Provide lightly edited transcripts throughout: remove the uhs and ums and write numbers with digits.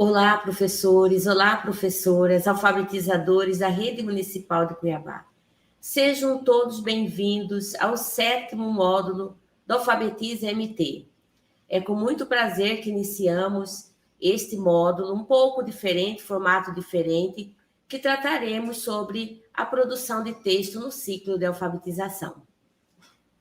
Olá, professores, olá, professoras, alfabetizadores da Rede Municipal de Cuiabá. Sejam todos bem-vindos ao 7º módulo do Alfabetiza MT. É com muito prazer que iniciamos este módulo, um pouco diferente, formato diferente, que trataremos sobre a produção de texto no ciclo de alfabetização.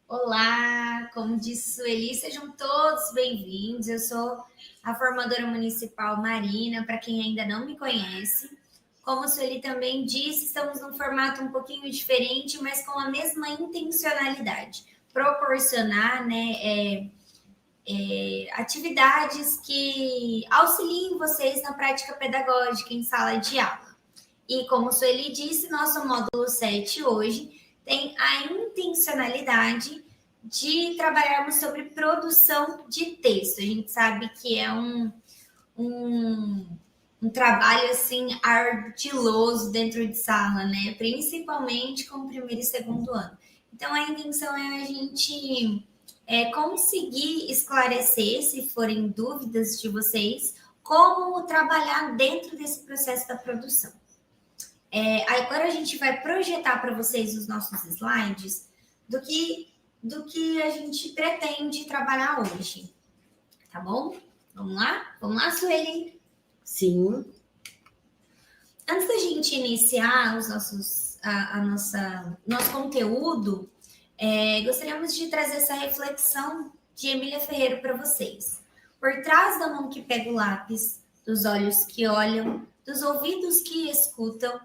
Olá, como disse Sueli, sejam todos bem-vindos. Eu sou a formadora municipal Marina, para quem ainda não me conhece. Como a Sueli também disse, estamos num formato um pouquinho diferente, mas com a mesma intencionalidade. Proporcionar atividades que auxiliem vocês na prática pedagógica em sala de aula. E como a Sueli disse, nosso módulo 7 hoje tem a intencionalidade de trabalharmos sobre produção de texto. A gente sabe que é um trabalho assim ardiloso dentro de sala, né? Principalmente com o primeiro e segundo ano. Então a intenção é a gente conseguir esclarecer, se forem dúvidas de vocês, como trabalhar dentro desse processo da produção. Agora a gente vai projetar para vocês os nossos slides do que a gente pretende trabalhar hoje. Tá bom? Vamos lá? Vamos lá, Sueli? Sim. Antes da gente iniciar nosso conteúdo, gostaríamos de trazer essa reflexão de Emília Ferreira para vocês. Por trás da mão que pega o lápis, dos olhos que olham, dos ouvidos que escutam,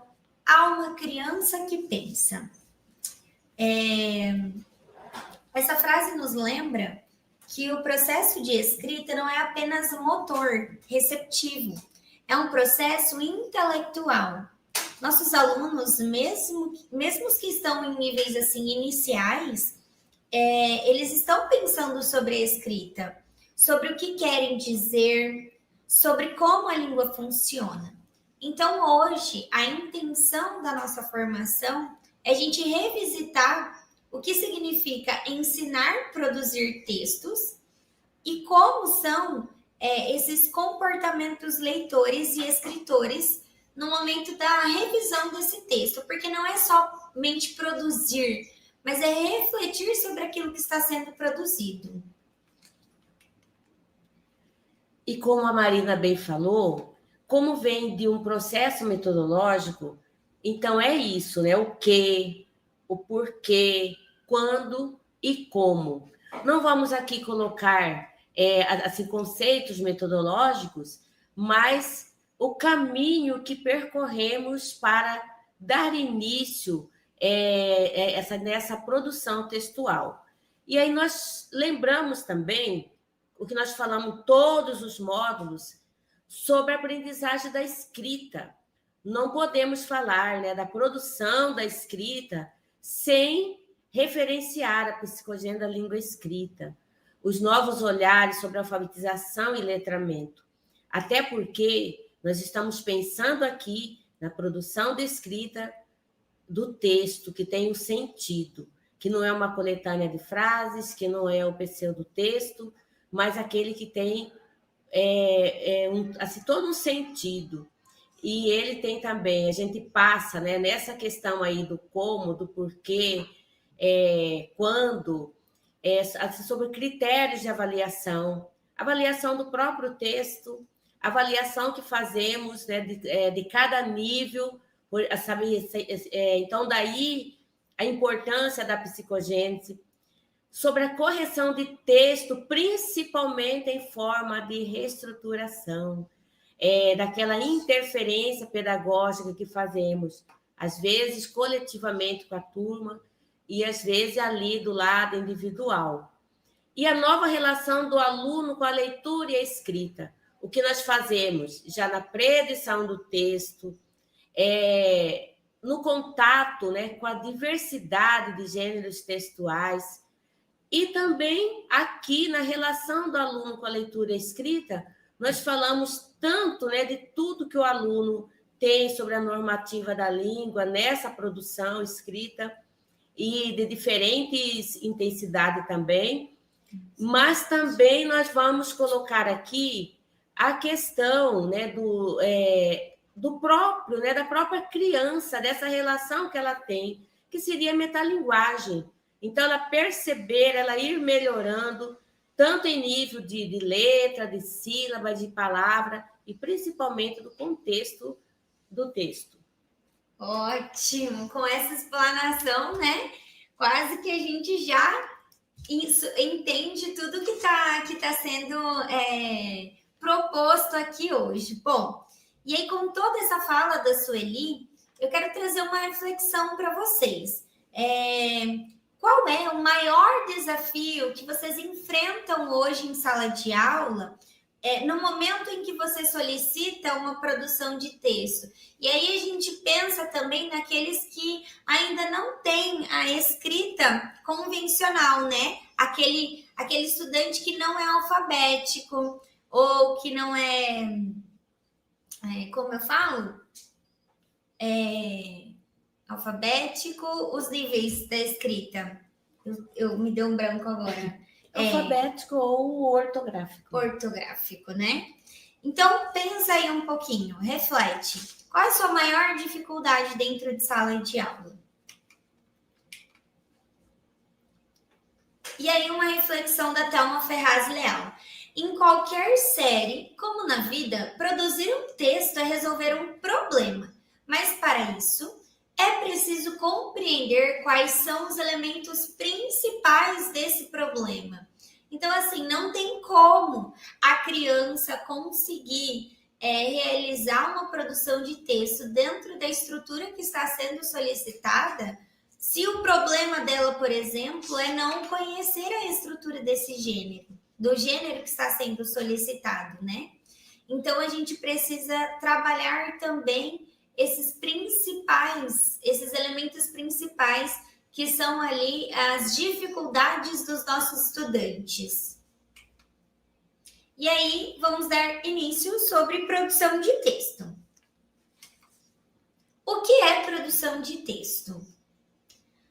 há uma criança que pensa. Essa frase nos lembra que o processo de escrita não é apenas um motor receptivo, é um processo intelectual. Nossos alunos, mesmo que estão em níveis assim iniciais, eles estão pensando sobre a escrita, sobre o que querem dizer, sobre como a língua funciona. Então, hoje, a intenção da nossa formação é a gente revisitar o que significa ensinar a produzir textos e como são esses comportamentos leitores e escritores no momento da revisão desse texto, porque não é somente produzir, mas é refletir sobre aquilo que está sendo produzido. E como a Marina bem falou, como vem de um processo metodológico, então é isso, né? O que, o porquê, quando e como. Não vamos aqui colocar assim, conceitos metodológicos, mas o caminho que percorremos para dar início nessa produção textual. E aí nós lembramos também o que nós falamos todos os módulos sobre a aprendizagem da escrita. Não podemos falar, né, da produção da escrita sem referenciar a psicogênese da língua escrita, os novos olhares sobre alfabetização e letramento. Até porque nós estamos pensando aqui na produção da escrita do texto, que tem um sentido, que não é uma coletânea de frases, que não é o pseudotexto, mas aquele que tem assim, todo um sentido. E ele tem também, a gente passa, né, nessa questão aí do como, do porquê, quando, assim, sobre critérios de avaliação do próprio texto, avaliação que fazemos, né, de cada nível, sabe? Então, daí a importância da psicogênese, sobre a correção de texto, principalmente em forma de reestruturação, daquela interferência pedagógica que fazemos, às vezes coletivamente com a turma e às vezes ali do lado individual. E a nova relação do aluno com a leitura e a escrita. O que nós fazemos já na pré-edição do texto, no contato, né, com a diversidade de gêneros textuais, e também aqui na relação do aluno com a leitura e a escrita, nós falamos tanto, né, de tudo que o aluno tem sobre a normativa da língua nessa produção escrita e de diferentes intensidades também, mas também nós vamos colocar aqui a questão, né, do próprio, né, da própria criança, dessa relação que ela tem, que seria a metalinguagem. Então, ela perceber, ela ir melhorando, tanto em nível de letra, de sílaba, de palavra, e principalmente do contexto do texto. Ótimo! Com essa explanação, né? Quase que a gente já entende tudo que tá sendo proposto aqui hoje. Bom, e aí, com toda essa fala da Sueli, eu quero trazer uma reflexão para vocês. Qual é o maior desafio que vocês enfrentam hoje em sala de aula, no momento em que você solicita uma produção de texto? E aí a gente pensa também naqueles que ainda não têm a escrita convencional, né? Aquele estudante que não é alfabético ou que não como eu falo? Alfabético, os níveis da escrita. Eu me deu um branco agora. Alfabético ou ortográfico. Ortográfico, né? Então, pensa aí um pouquinho, reflete. Qual é a sua maior dificuldade dentro de sala de aula? E aí, uma reflexão da Thelma Ferraz Leal. Em qualquer série, como na vida, produzir um texto é resolver um problema. Mas para isso, é preciso compreender quais são os elementos principais desse problema. Então, assim, não tem como a criança conseguir realizar uma produção de texto dentro da estrutura que está sendo solicitada, se o problema dela, por exemplo, é não conhecer a estrutura desse gênero, do gênero que está sendo solicitado, né? Então, a gente precisa trabalhar também esses elementos principais, que são ali as dificuldades dos nossos estudantes. E aí, vamos dar início sobre produção de texto. O que é produção de texto?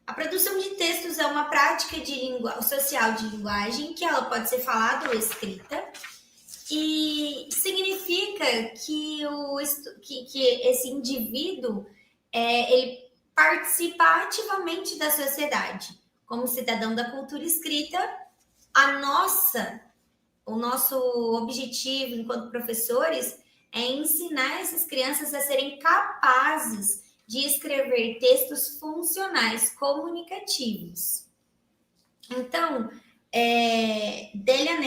A produção de textos é uma prática social de linguagem, que ela pode ser falada ou escrita, e significa que esse indivíduo ele participa ativamente da sociedade. Como cidadão da cultura escrita, o nosso objetivo enquanto professores é ensinar essas crianças a serem capazes de escrever textos funcionais, comunicativos. Então, Delia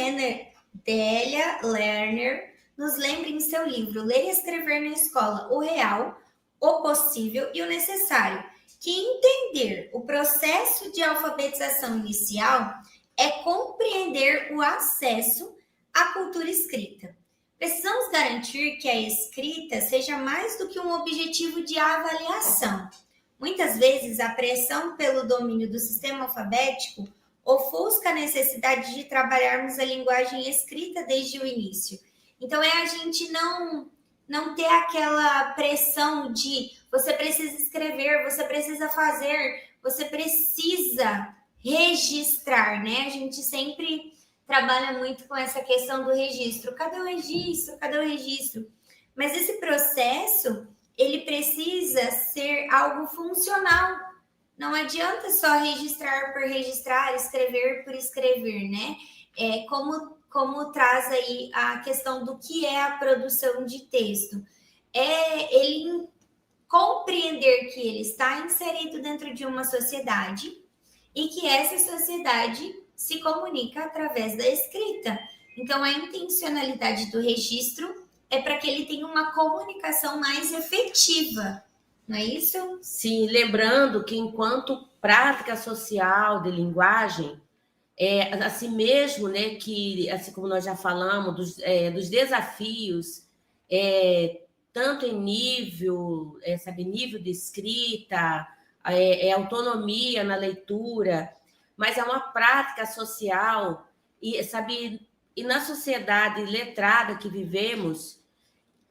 Lerner nos lembra em seu livro Ler e Escrever na Escola: O Real, o Possível e o Necessário, que entender o processo de alfabetização inicial é compreender o acesso à cultura escrita. Precisamos garantir que a escrita seja mais do que um objetivo de avaliação. Muitas vezes, a pressão pelo domínio do sistema alfabético ofusca a necessidade de trabalharmos a linguagem escrita desde o início. Então, a gente não ter aquela pressão de você precisa escrever, você precisa fazer, você precisa registrar, né? A gente sempre trabalha muito com essa questão do registro. Cadê o registro? Cadê o registro? Mas esse processo, ele precisa ser algo funcional. Não adianta só registrar por registrar, escrever por escrever, né? Como traz aí a questão do que é a produção de texto. Ele compreender que ele está inserido dentro de uma sociedade e que essa sociedade se comunica através da escrita. Então, a intencionalidade do registro é para que ele tenha uma comunicação mais efetiva, não é isso? Sim, lembrando que enquanto prática social de linguagem, assim mesmo, né, que assim como nós já falamos dos desafios, tanto em nível, nível de escrita, autonomia na leitura, mas é uma prática social e na sociedade letrada que vivemos,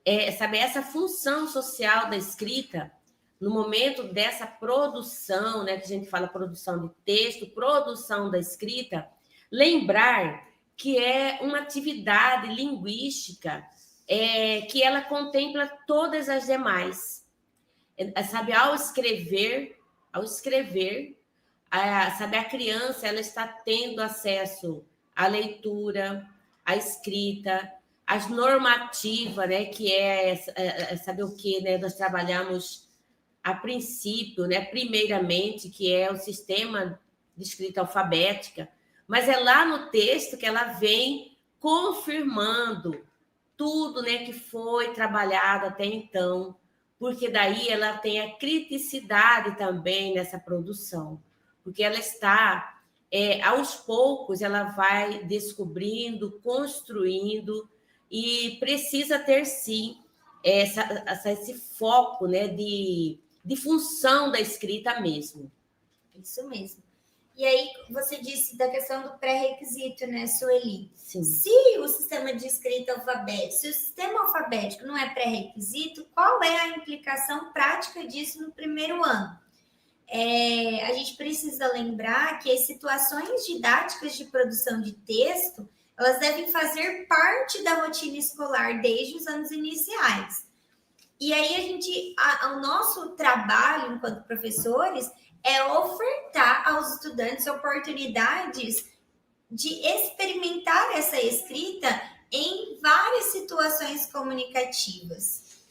essa função social da escrita, no momento dessa produção, né, que a gente fala produção de texto, produção da escrita, lembrar que é uma atividade linguística que ela contempla todas as demais. Sabe, ao escrever, sabe, a criança ela está tendo acesso à leitura, à escrita, às normativas, né, que sabe o que, né, nós trabalhamos a princípio, né, primeiramente, que é o sistema de escrita alfabética, mas é lá no texto que ela vem confirmando tudo, né, que foi trabalhado até então, porque daí ela tem a criticidade também nessa produção, porque ela está, aos poucos, ela vai descobrindo, construindo, e precisa ter, sim, esse foco, né, de função da escrita mesmo. Isso mesmo. E aí, você disse da questão do pré-requisito, né, Sueli? Sim. Se o sistema de escrita alfabético, se o sistema alfabético não é pré-requisito, qual é a implicação prática disso no primeiro ano? A gente precisa lembrar que as situações didáticas de produção de texto, elas devem fazer parte da rotina escolar desde os anos iniciais. E aí o nosso trabalho enquanto professores é ofertar aos estudantes oportunidades de experimentar essa escrita em várias situações comunicativas.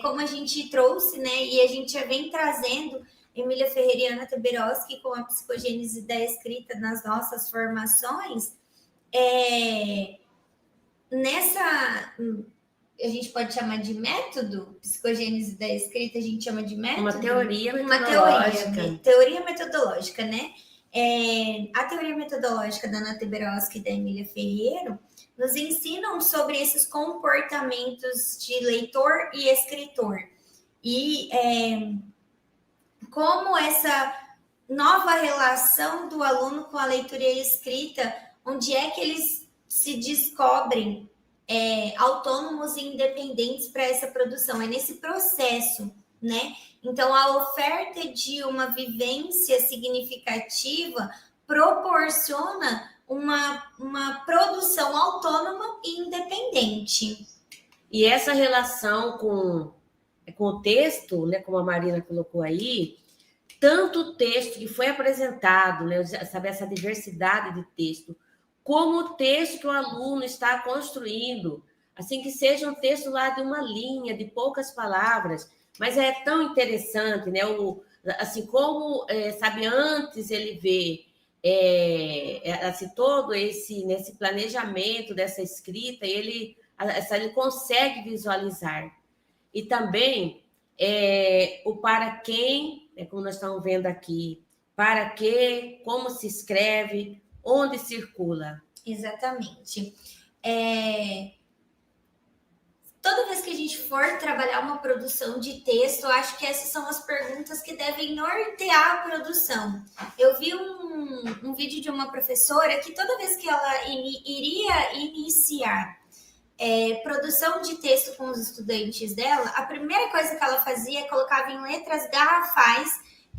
Como a gente trouxe, né, e a gente já vem trazendo Emília Ferreira e Ana Teberoski com a psicogênese da escrita nas nossas formações, a gente pode chamar de método, psicogênese da escrita, a gente chama de método. Uma teoria metodológica. Teoria metodológica, né? A teoria metodológica da Ana Teberoski e da Emília Ferreira nos ensinam sobre esses comportamentos de leitor e escritor. E como essa nova relação do aluno com a leitura e a escrita, onde é que eles se descobrem autônomos e independentes para essa produção. É nesse processo, né? Então, a oferta de uma vivência significativa proporciona uma produção autônoma e independente. E essa relação com o texto, né, como a Marina colocou aí, tanto o texto que foi apresentado, né, sabe, essa diversidade de texto, como o texto que o aluno está construindo, assim, que seja um texto lá de uma linha, de poucas palavras, mas é tão interessante, né? Assim, como, sabe, antes ele vê assim, todo nesse planejamento dessa escrita, ele consegue visualizar. E também o para quem, como nós estamos vendo aqui, para quê, como se escreve, onde circula. Exatamente. Toda vez que a gente for trabalhar uma produção de texto, eu acho que essas são as perguntas que devem nortear a produção. Eu vi um vídeo de uma professora que toda vez que ela iria iniciar produção de texto com os estudantes dela, a primeira coisa que ela fazia colocava em letras garrafais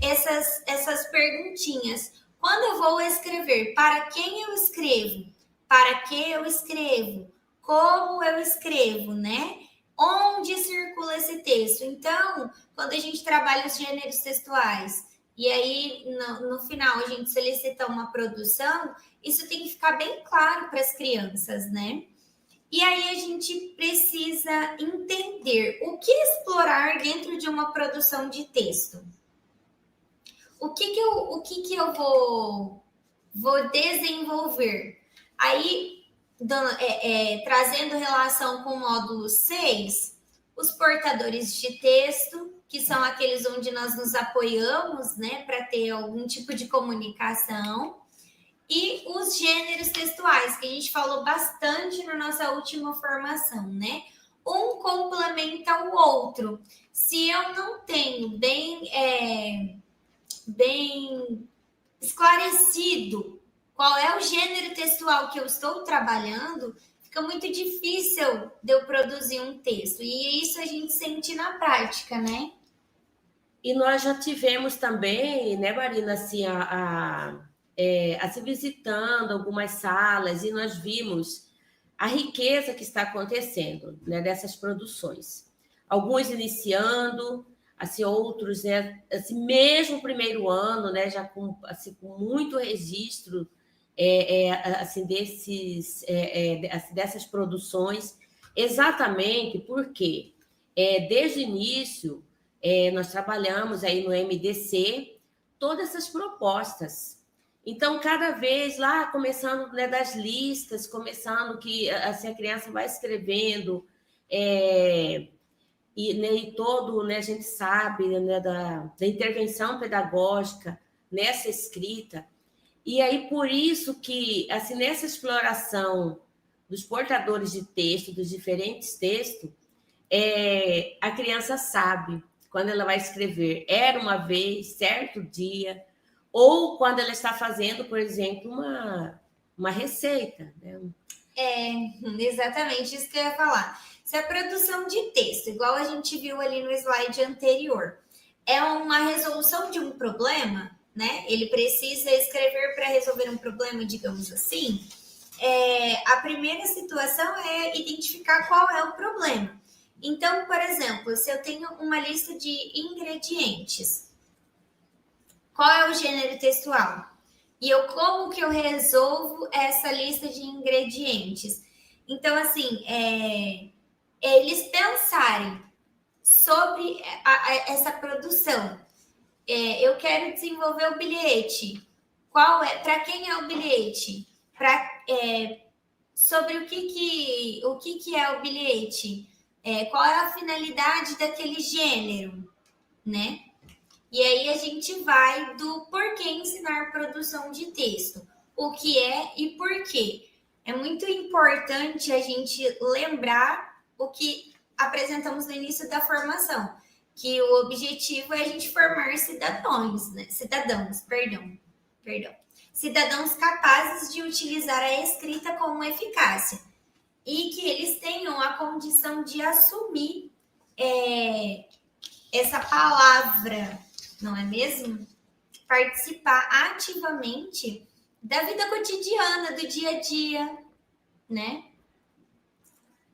essas perguntinhas. Quando eu vou escrever, para quem eu escrevo? Para que eu escrevo? Como eu escrevo, né? Onde circula esse texto? Então, quando a gente trabalha os gêneros textuais, e aí no final a gente solicita uma produção, isso tem que ficar bem claro para as crianças, né? E aí a gente precisa entender o que explorar dentro de uma produção de texto. O que eu vou desenvolver? Aí, trazendo relação com o módulo 6, os portadores de texto, que são aqueles onde nós nos apoiamos, né, para ter algum tipo de comunicação, e os gêneros textuais, que a gente falou bastante na nossa última formação, né? Um complementa o outro. Se eu não tenho bem esclarecido qual é o gênero textual que eu estou trabalhando, fica muito difícil de eu produzir um texto. E isso a gente sente na prática, né? E nós já tivemos também, né, Marina, assim, se visitando algumas salas, e nós vimos a riqueza que está acontecendo, né, dessas produções. Alguns iniciando, assim, outros, né, assim, mesmo o primeiro ano, né, já com, assim, com muito registro assim, assim, dessas produções, exatamente porque desde o início nós trabalhamos aí no MDC todas essas propostas. Então, cada vez lá, começando, né, das listas, começando que assim, a criança vai escrevendo, né, e todo, né, a gente sabe, né, da intervenção pedagógica nessa escrita. E aí, por isso que, assim, nessa exploração dos portadores de texto, dos diferentes textos, a criança sabe quando ela vai escrever era uma vez, certo dia, ou quando ela está fazendo, por exemplo, uma receita. Né? Exatamente isso que eu ia falar. Se a produção de texto, igual a gente viu ali no slide anterior, é uma resolução de um problema, né? Ele precisa escrever para resolver um problema, digamos assim. A primeira situação é identificar qual é o problema. Então, por exemplo, se eu tenho uma lista de ingredientes, qual é o gênero textual? E como que eu resolvo essa lista de ingredientes? Então, assim, eles pensarem sobre essa produção. Eu quero desenvolver o bilhete. Para quem é o bilhete? Sobre o que é o bilhete? Qual é a finalidade daquele gênero, né? E aí a gente vai do porquê ensinar produção de texto, o que é e por quê. É muito importante a gente lembrar o que apresentamos no início da formação, que o objetivo é a gente formar cidadãos, né? Cidadãos capazes de utilizar a escrita com eficácia e que eles tenham a condição de assumir essa palavra, não é mesmo? Participar ativamente da vida cotidiana, do dia a dia, né?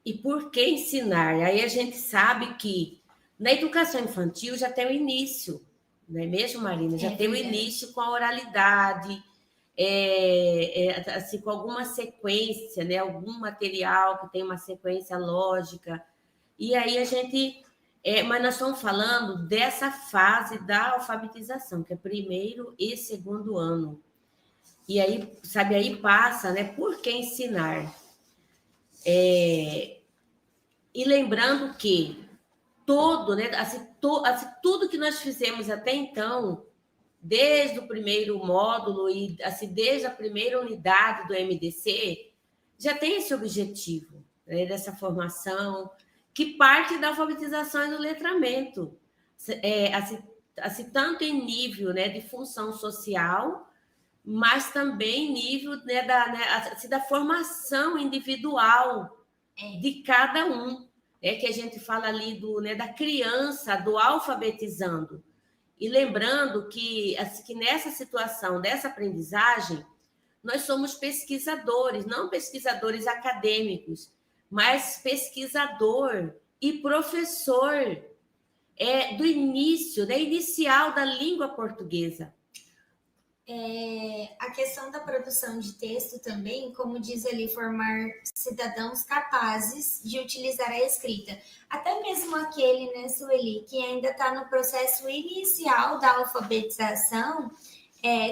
E por que ensinar? Aí a gente sabe que na educação infantil já tem o início, não é mesmo, Marina? Já tem o início com a oralidade, assim, com alguma sequência, né? Algum material que tem uma sequência lógica. E aí a gente... mas nós estamos falando dessa fase da alfabetização, que é primeiro e segundo ano. E aí, sabe, aí passa, né? Por que ensinar? E lembrando que né, assim, tudo que nós fizemos até então, desde o primeiro módulo e assim, desde a primeira unidade do MDC, já tem esse objetivo, né, dessa formação, que parte da alfabetização e do letramento, assim, tanto em nível, né, de função social, mas também em nível, né, assim, da formação individual de cada um, que a gente fala ali né, da criança, do alfabetizando. E lembrando que, assim, que nessa situação dessa aprendizagem, nós somos pesquisadores, não pesquisadores acadêmicos, mas pesquisador e professor do início, né, inicial da língua portuguesa. A questão da produção de texto também, como diz ali, formar cidadãos capazes de utilizar a escrita. Até mesmo aquele, né, Sueli, que ainda está no processo inicial da alfabetização,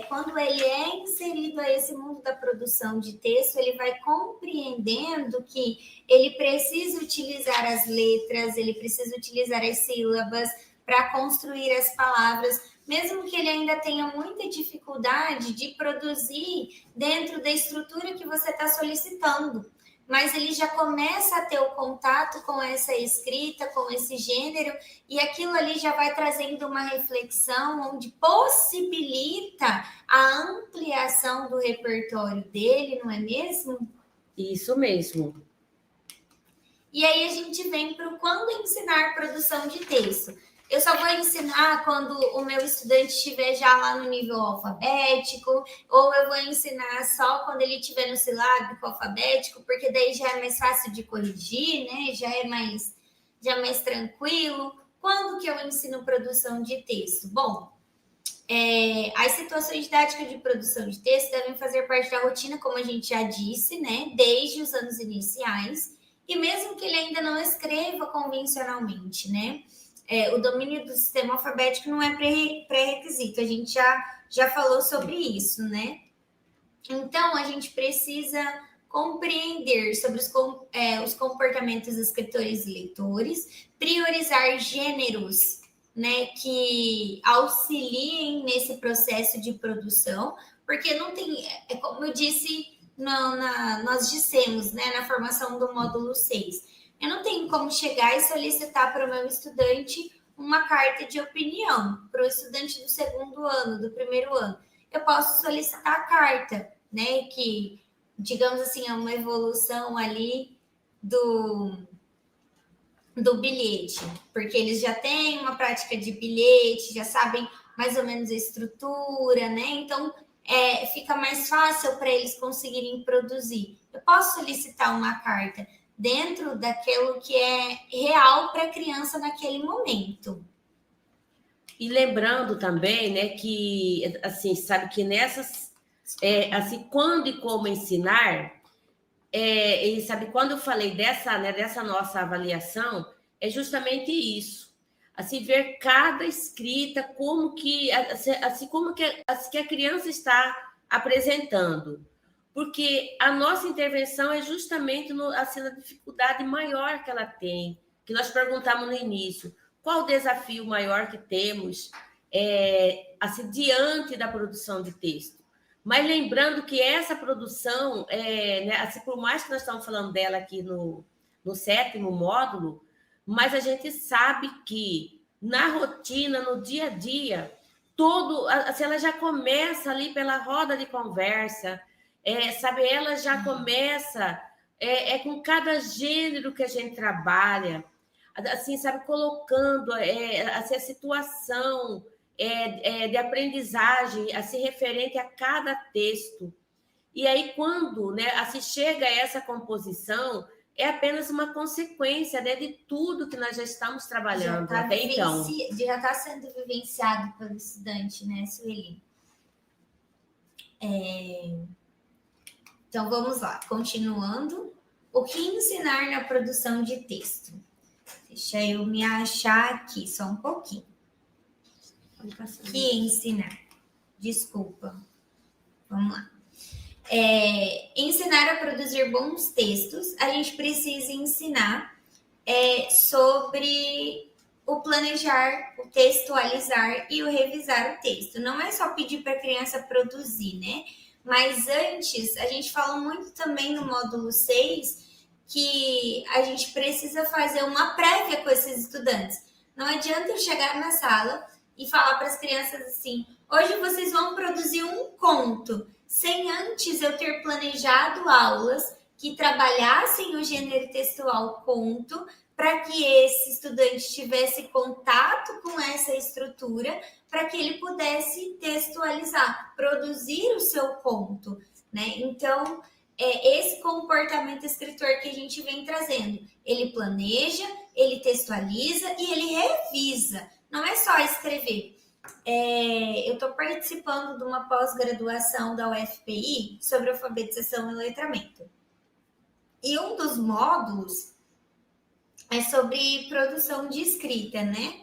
quando ele é inserido a esse mundo da produção de texto, ele vai compreendendo que ele precisa utilizar as letras, ele precisa utilizar as sílabas para construir as palavras, mesmo que ele ainda tenha muita dificuldade de produzir dentro da estrutura que você está solicitando. Mas ele já começa a ter o contato com essa escrita, com esse gênero, e aquilo ali já vai trazendo uma reflexão onde possibilita a ampliação do repertório dele, não é mesmo? Isso mesmo. E aí a gente vem para o quando ensinar produção de texto. eu só vou ensinar quando o meu estudante estiver já lá no nível alfabético, ou eu vou ensinar só quando ele estiver no silábico alfabético, porque daí já é mais fácil de corrigir, né? Já é mais tranquilo. Quando que eu ensino produção de texto? Bom, as situações didáticas de produção de texto devem fazer parte da rotina, como a gente já disse, né? Desde os anos iniciais, e mesmo que ele ainda não escreva convencionalmente, né? O domínio do sistema alfabético não é pré-requisito, a gente já falou sobre isso, né? Então, a gente precisa compreender sobre os comportamentos dos escritores e leitores, priorizar gêneros, né, que auxiliem nesse processo de produção, porque não tem, como eu disse, nós dissemos, né, na formação do módulo 6, eu não tenho como chegar e solicitar para o meu estudante uma carta de opinião, para o estudante do segundo ano, do primeiro ano. Eu posso solicitar a carta, né, que, digamos assim, é uma evolução ali do bilhete, porque eles já têm uma prática de bilhete, já sabem mais ou menos a estrutura, né? Então, fica mais fácil para eles conseguirem produzir. Eu posso solicitar uma carta dentro daquilo que é real para a criança naquele momento. E lembrando também, né, que, assim, sabe que nessas, assim, quando e como ensinar, e sabe, quando eu falei dessa nossa avaliação, é justamente isso. Assim, ver cada escrita, como que, assim, como que a criança está apresentando. Porque a nossa intervenção é justamente assim, na dificuldade maior que ela tem, que nós perguntamos no início. Qual o desafio maior que temos assim, diante da produção de texto? Mas lembrando que essa produção, né, assim, por mais que nós estamos falando dela aqui no 7º módulo, mas a gente sabe que na rotina, no dia a dia, assim, ela já começa ali pela roda de conversa, sabe, ela já começa com cada gênero que a gente trabalha, assim, sabe, colocando assim, a situação de aprendizagem assim, referente a cada texto. E aí, quando, né, assim, chega essa composição, é apenas uma consequência, né, de tudo que nós já estamos trabalhando até então. Já está sendo vivenciado pelo estudante, né, Sueli? Então, vamos lá. Continuando. O que ensinar na produção de texto? Deixa eu me achar aqui só um pouquinho. Que ensinar? Desculpa. Vamos lá. Ensinar a produzir bons textos, a gente precisa ensinar sobre o planejar, o textualizar e o revisar o texto. Não é só pedir para a criança produzir, né? Mas antes, a gente fala muito também no módulo 6 que a gente precisa fazer uma prévia com esses estudantes. Não adianta eu chegar na sala e falar para as crianças assim: hoje vocês vão produzir um conto, sem antes eu ter planejado aulas que trabalhassem o gênero textual conto, para que esse estudante tivesse contato com essa estrutura, para que ele pudesse textualizar, produzir o seu conto, né? Então, esse comportamento escritor que a gente vem trazendo. Ele planeja, ele textualiza e ele revisa. Não é só escrever. Eu estou participando de uma pós-graduação da UFPI sobre alfabetização e letramento. E um dos módulos é sobre produção de escrita, né?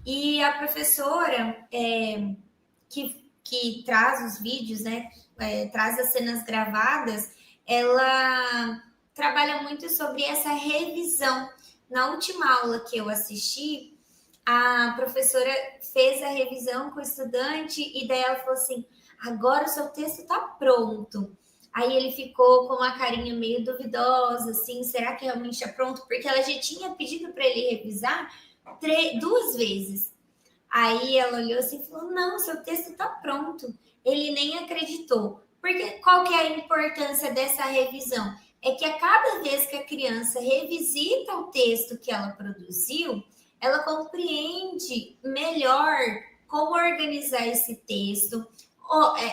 E a professora que traz os vídeos, né? Traz as cenas gravadas, ela trabalha muito sobre essa revisão. Na última aula que eu assisti, a professora fez a revisão com o estudante e daí ela falou assim: agora o seu texto está pronto. Aí ele ficou com uma carinha meio duvidosa, assim, será que realmente está pronto? Porque ela já tinha pedido para ele revisar 2 vezes. Aí ela olhou assim e falou: não, seu texto está pronto. Ele nem acreditou. Porque qual que é a importância dessa revisão? É que a cada vez que a criança revisita o texto que ela produziu, ela compreende melhor como organizar esse texto,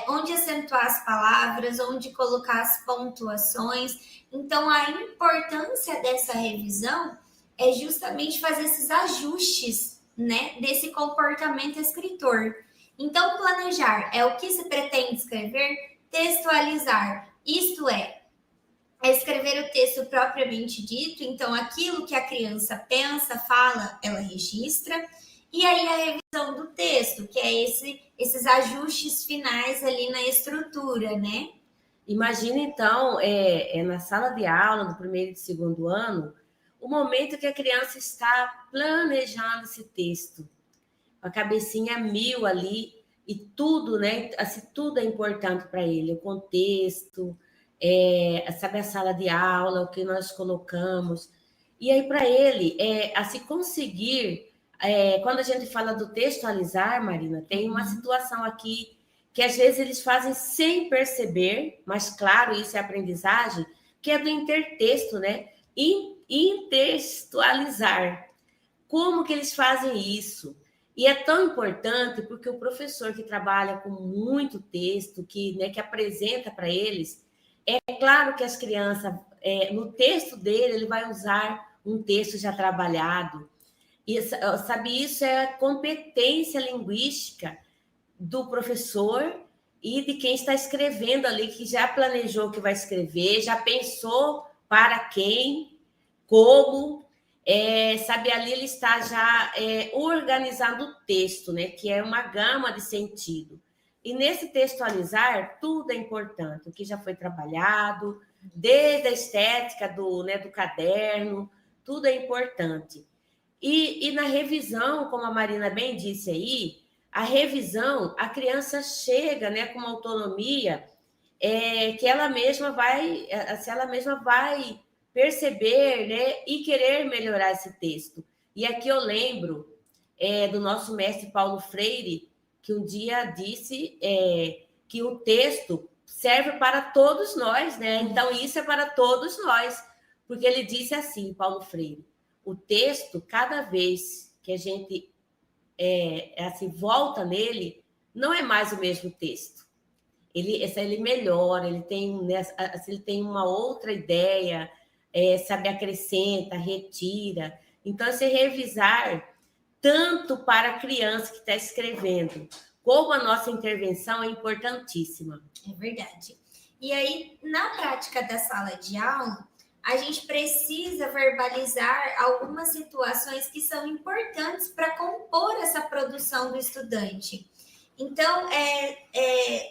onde acentuar as palavras, onde colocar as pontuações. Então, a importância dessa revisão é justamente fazer esses ajustes, né, desse comportamento escritor. Então, planejar é o que se pretende escrever, textualizar, isto é escrever o texto propriamente dito, então aquilo que a criança pensa, fala, ela registra, e aí a revisão do texto, que é esses ajustes finais ali na estrutura, né? Imagina, então, na sala de aula, do primeiro e do segundo ano, o momento que a criança está planejando esse texto, a cabecinha mil ali, e tudo, né? Assim, tudo é importante para ele, o contexto, sabe, a sala de aula, o que nós colocamos. E aí, para ele, assim, conseguir. Quando a gente fala do textualizar, Marina, tem uma situação aqui que às vezes eles fazem sem perceber, mas claro, isso é aprendizagem, que é do intertexto, né? Intertextualizar. Como que eles fazem isso? E é tão importante porque o professor que trabalha com muito texto, que apresenta para eles, é claro que as crianças, no texto dele, ele vai usar um texto já trabalhado. E, sabe, isso é a competência linguística do professor e de quem está escrevendo ali, que já planejou o que vai escrever, já pensou para quem, como, sabe, ali ele está já organizando o texto, né, que é uma gama de sentido. E nesse textualizar, tudo é importante, o que já foi trabalhado, desde a estética do caderno, tudo é importante. E na revisão, como a Marina bem disse aí, a revisão, a criança chega, né, com uma autonomia que ela mesma vai perceber, né, e querer melhorar esse texto. E aqui eu lembro do nosso mestre Paulo Freire, que um dia disse que o texto serve para todos nós, né? Então, isso é para todos nós, porque ele disse assim, Paulo Freire, o texto, cada vez que a gente assim, volta nele, não é mais o mesmo texto. Ele melhora, ele tem uma outra ideia, sabe, acrescenta, retira. Então, se revisar tanto para a criança que está escrevendo, como a nossa intervenção é importantíssima. É verdade. E aí, na prática da sala de aula, a gente precisa verbalizar algumas situações que são importantes para compor essa produção do estudante. Então,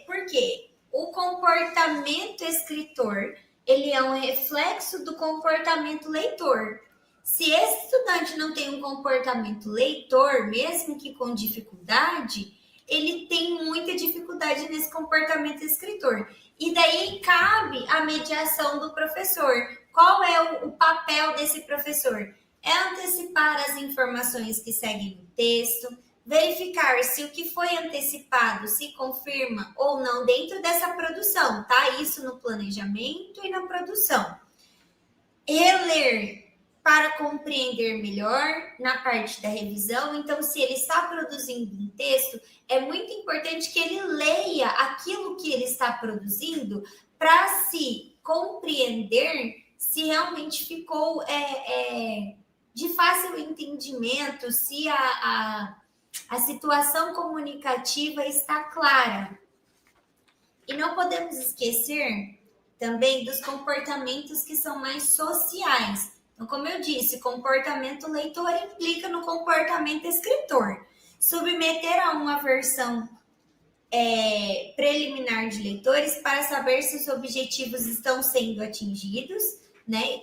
por quê? O comportamento escritor, ele é um reflexo do comportamento leitor. Se esse estudante não tem um comportamento leitor, mesmo que com dificuldade, ele tem muita dificuldade nesse comportamento escritor. E daí cabe a mediação do professor. Qual é o papel desse professor? É antecipar as informações que seguem no texto, verificar se o que foi antecipado se confirma ou não dentro dessa produção, tá? Isso no planejamento e na produção. Reler para compreender melhor na parte da revisão. Então, se ele está produzindo um texto, é muito importante que ele leia aquilo que ele está produzindo para se compreender se realmente ficou de fácil entendimento, se a situação comunicativa está clara. E não podemos esquecer também dos comportamentos que são mais sociais. Então, como eu disse, comportamento leitor implica no comportamento escritor. Submeter a uma versão preliminar de leitores para saber se os objetivos estão sendo atingidos, né?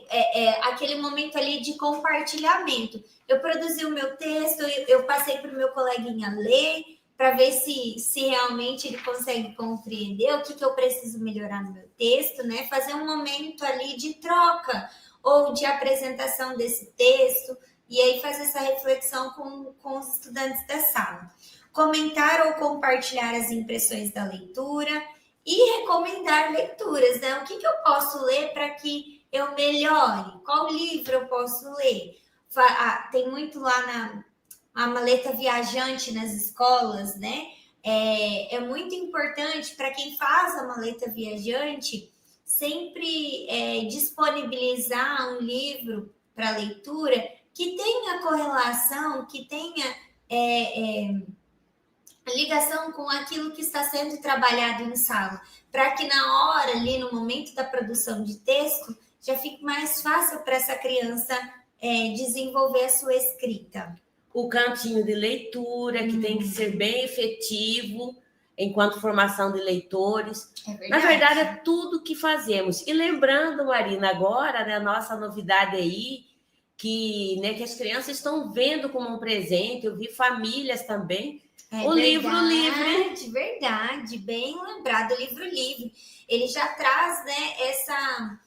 Aquele momento ali de compartilhamento. Eu produzi o meu texto, eu passei para o meu coleguinha ler, para ver se realmente ele consegue compreender o que eu preciso melhorar no meu texto, né? Fazer um momento ali de troca ou de apresentação desse texto, e aí fazer essa reflexão com os estudantes da sala. Comentar ou compartilhar as impressões da leitura e recomendar leituras, né? O que eu posso ler para que eu melhore? Qual livro eu posso ler? tem muito lá a maleta viajante nas escolas, né? É muito importante para quem faz a maleta viajante sempre disponibilizar um livro para leitura que tenha correlação, que tenha ligação com aquilo que está sendo trabalhado em sala, para que na hora, ali no momento da produção de texto, já fique mais fácil para essa criança desenvolver a sua escrita. O cantinho de leitura, que tem que ser bem efetivo enquanto formação de leitores. Na verdade, é tudo que fazemos. E lembrando, Marina, agora, né, a nossa novidade aí, que as crianças estão vendo como um presente, eu vi famílias também, livro livre. Verdade, bem lembrado, o livro livre. Ele já traz, né, essa,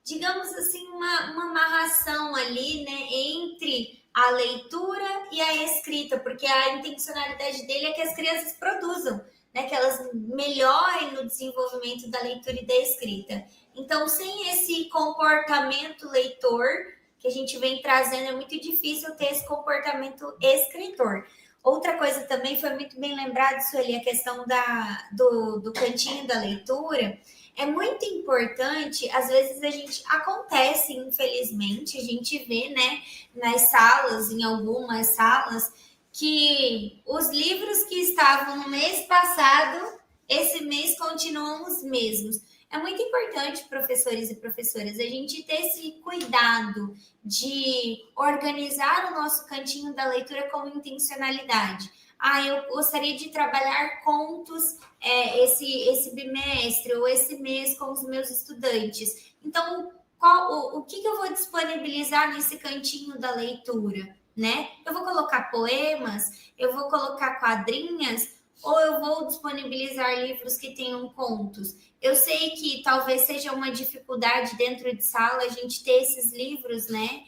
digamos assim, uma amarração ali, né, entre a leitura e a escrita, porque a intencionalidade dele é que as crianças produzam, né, que elas melhorem no desenvolvimento da leitura e da escrita. Então, sem esse comportamento leitor que a gente vem trazendo, é muito difícil ter esse comportamento escritor. Outra coisa também foi muito bem lembrado, Sueli, a questão do cantinho da leitura. É muito importante, às vezes acontece, infelizmente, a gente vê, né, nas salas, em algumas salas, que os livros que estavam no mês passado, esse mês continuam os mesmos. É muito importante, professores e professoras, a gente ter esse cuidado de organizar o nosso cantinho da leitura com intencionalidade. Eu gostaria de trabalhar contos esse bimestre ou esse mês com os meus estudantes. Então, o que eu vou disponibilizar nesse cantinho da leitura, né? Eu vou colocar poemas, eu vou colocar quadrinhas, ou eu vou disponibilizar livros que tenham contos? Eu sei que talvez seja uma dificuldade dentro de sala a gente ter esses livros, né?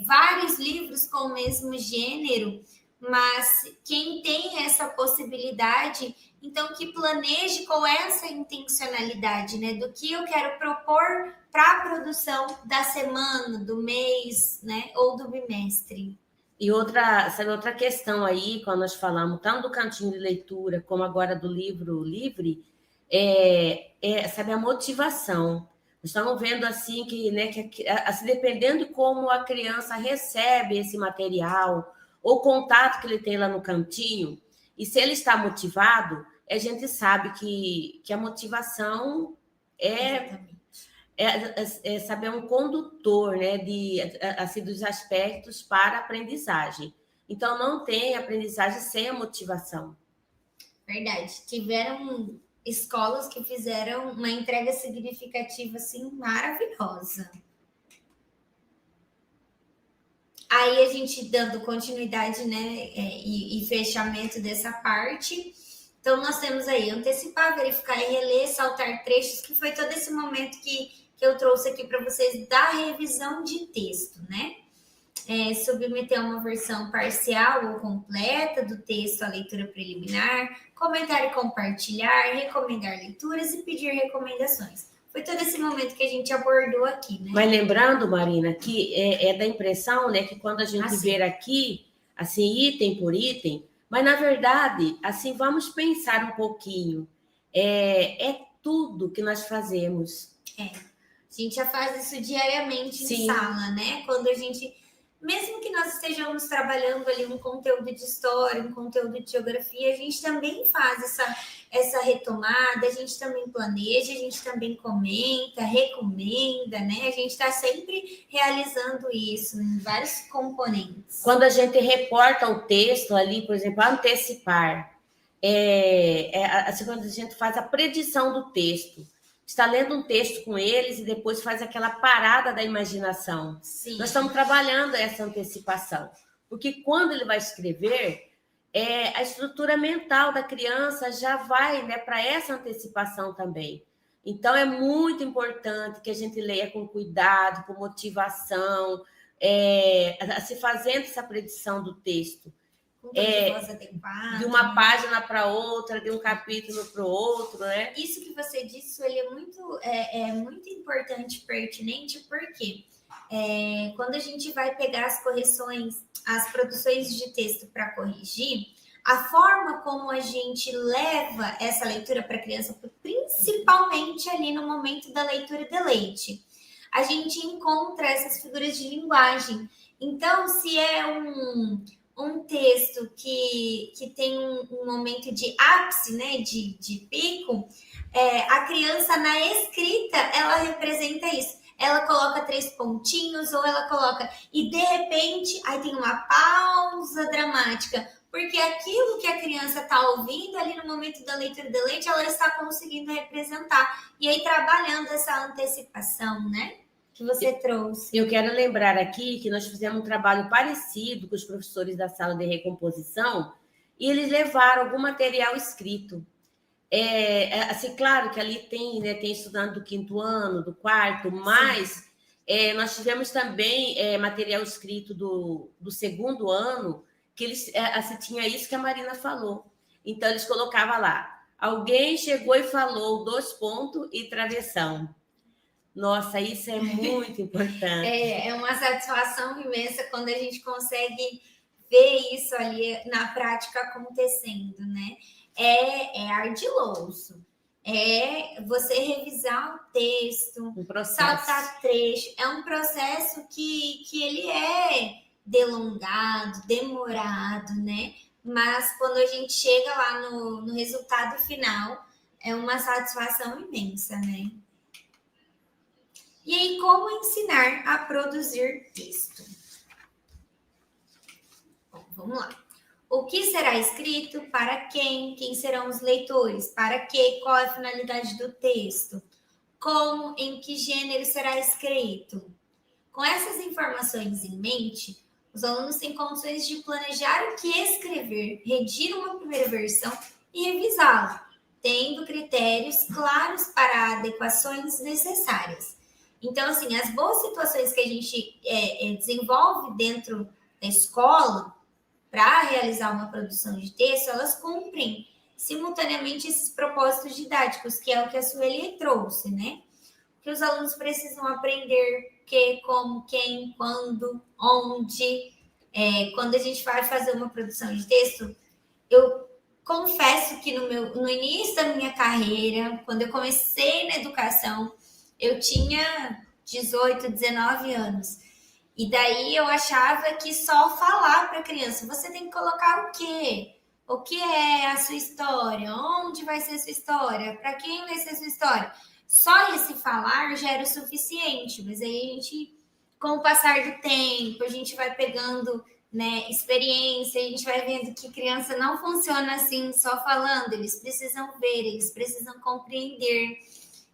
Vários livros com o mesmo gênero, mas quem tem essa possibilidade, então que planeje com essa intencionalidade, né? Do que eu quero propor para a produção da semana, do mês, né? Ou do bimestre. E outra questão aí, quando nós falamos tanto do cantinho de leitura, como agora do livro livre, sabe, a motivação. Nós estamos vendo assim que assim, dependendo de como a criança recebe esse material, ou o contato que ele tem lá no cantinho, e se ele está motivado, a gente sabe que a motivação saber um condutor, né, assim, dos aspectos para a aprendizagem. Então, não tem aprendizagem sem a motivação. Verdade. Tiveram escolas que fizeram uma entrega significativa, assim, maravilhosa. Aí, a gente dando continuidade, né, e fechamento dessa parte. Então, nós temos aí antecipar, verificar e reler, saltar trechos, que foi todo esse momento que eu trouxe aqui para vocês da revisão de texto, né? Submeter uma versão parcial ou completa do texto à leitura preliminar, comentar e compartilhar, recomendar leituras e pedir recomendações. Foi todo esse momento que a gente abordou aqui, né? Mas lembrando, Marina, que da impressão, né, que quando a gente ver aqui, assim, item por item, mas na verdade, assim, vamos pensar um pouquinho. É tudo que nós fazemos. A gente já faz isso diariamente em sala, né? Quando a gente, mesmo que nós estejamos trabalhando ali um conteúdo de história, um conteúdo de geografia, a gente também faz essa retomada, a gente também planeja, a gente também comenta, recomenda, né? A gente está sempre realizando isso em vários componentes. Quando a gente reporta o texto ali, por exemplo, antecipar, assim, quando a gente faz a predição do texto, está lendo um texto com eles e depois faz aquela parada da imaginação. Sim. Nós estamos trabalhando essa antecipação, porque quando ele vai escrever, a estrutura mental da criança já vai, né, para essa antecipação também. Então, é muito importante que a gente leia com cuidado, com motivação, se fazendo essa predição do texto. Com tom de voz adequado. De uma página para outra, de um capítulo para o outro, né? Isso que você disse, ele é muito importante, pertinente, porque quando a gente vai pegar as correções, as produções de texto para corrigir, a forma como a gente leva essa leitura para a criança, principalmente ali no momento da leitura e deleite, a gente encontra essas figuras de linguagem. Então, se é um texto que tem um momento de ápice, né, de pico, a criança na escrita, ela representa isso. Ela coloca 3 pontinhos, ou ela coloca... E, de repente, aí tem uma pausa dramática, porque aquilo que a criança está ouvindo ali no momento da leitura e deleite, ela está conseguindo representar. E aí, trabalhando essa antecipação, né? Que você trouxe. Eu quero lembrar aqui que nós fizemos um trabalho parecido com os professores da sala de recomposição e eles levaram algum material escrito. Assim, claro que ali tem estudante do 5º ano, do 4º, mas nós tivemos também material escrito do 2º ano, que eles assim, tinha isso que a Marina falou. Então, eles colocavam lá, alguém chegou e falou, 2 pontos e travessão. Nossa, isso é muito importante. É uma satisfação imensa quando a gente consegue ver isso ali na prática acontecendo, né? É ardiloso. É você revisar o texto, saltar trecho. É um processo que ele é delongado, demorado, né? Mas quando a gente chega lá no resultado final, é uma satisfação imensa, né? E aí, como ensinar a produzir texto? Bom, vamos lá. O que será escrito? Para quem? Quem serão os leitores? Para quê? Qual é a finalidade do texto? Como? Em que gênero será escrito? Com essas informações em mente, os alunos têm condições de planejar o que escrever, redigir uma primeira versão e revisá-lo, tendo critérios claros para adequações necessárias. Então, assim, as boas situações que a gente desenvolve dentro da escola para realizar uma produção de texto, elas cumprem simultaneamente esses propósitos didáticos, que é o que a Sueli trouxe, né? Que os alunos precisam aprender que, como, quem, quando, onde. Quando a gente vai fazer uma produção de texto, eu confesso que no início da minha carreira, quando eu comecei na educação, eu tinha 18, 19 anos. E daí eu achava que só falar para a criança, você tem que colocar o quê? O que é a sua história? Onde vai ser a sua história? Para quem vai ser a sua história? Só esse falar já era o suficiente. Mas aí a gente, com o passar do tempo, a gente vai pegando, né, experiência, a gente vai vendo que criança não funciona assim, só falando. Eles precisam ver, eles precisam compreender.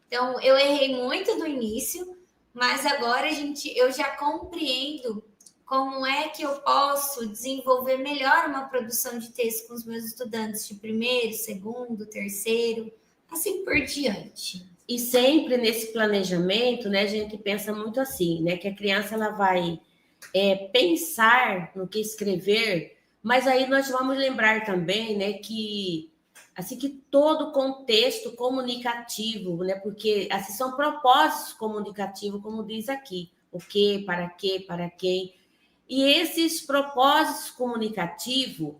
Então, eu errei muito do início, mas agora eu já compreendo como é que eu posso desenvolver melhor uma produção de texto com os meus estudantes de 1º, 2º, 3º, assim por diante. E sempre nesse planejamento, né, a gente pensa muito assim, né, que a criança ela vai pensar no que escrever, mas aí nós vamos lembrar também, né, que assim que todo contexto comunicativo, né? Porque assim são propósitos comunicativos, como diz aqui, o que, para quem. E esses propósitos comunicativos,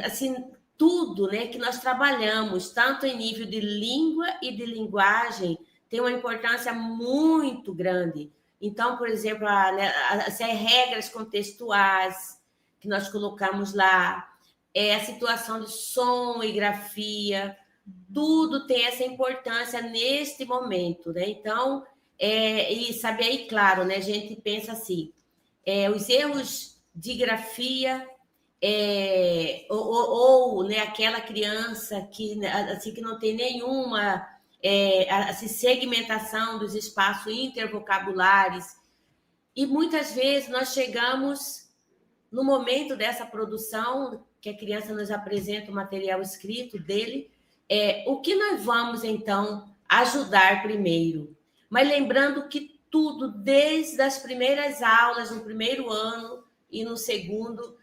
assim, tudo, né, que nós trabalhamos, tanto em nível de língua e de linguagem, tem uma importância muito grande. Então, por exemplo, as regras contextuais que nós colocamos lá, a situação de som e grafia, tudo tem essa importância neste momento, né? Então, e sabe aí, claro, né? A gente pensa assim, os erros de grafia, ou né, aquela criança que, assim, que não tem nenhuma assim, segmentação dos espaços intervocabulares, e muitas vezes nós chegamos no momento dessa produção, que a criança nos apresenta o material escrito dele, o que nós vamos, então, ajudar primeiro? Mas lembrando que tudo, desde as primeiras aulas, no 1º ano e no 2º,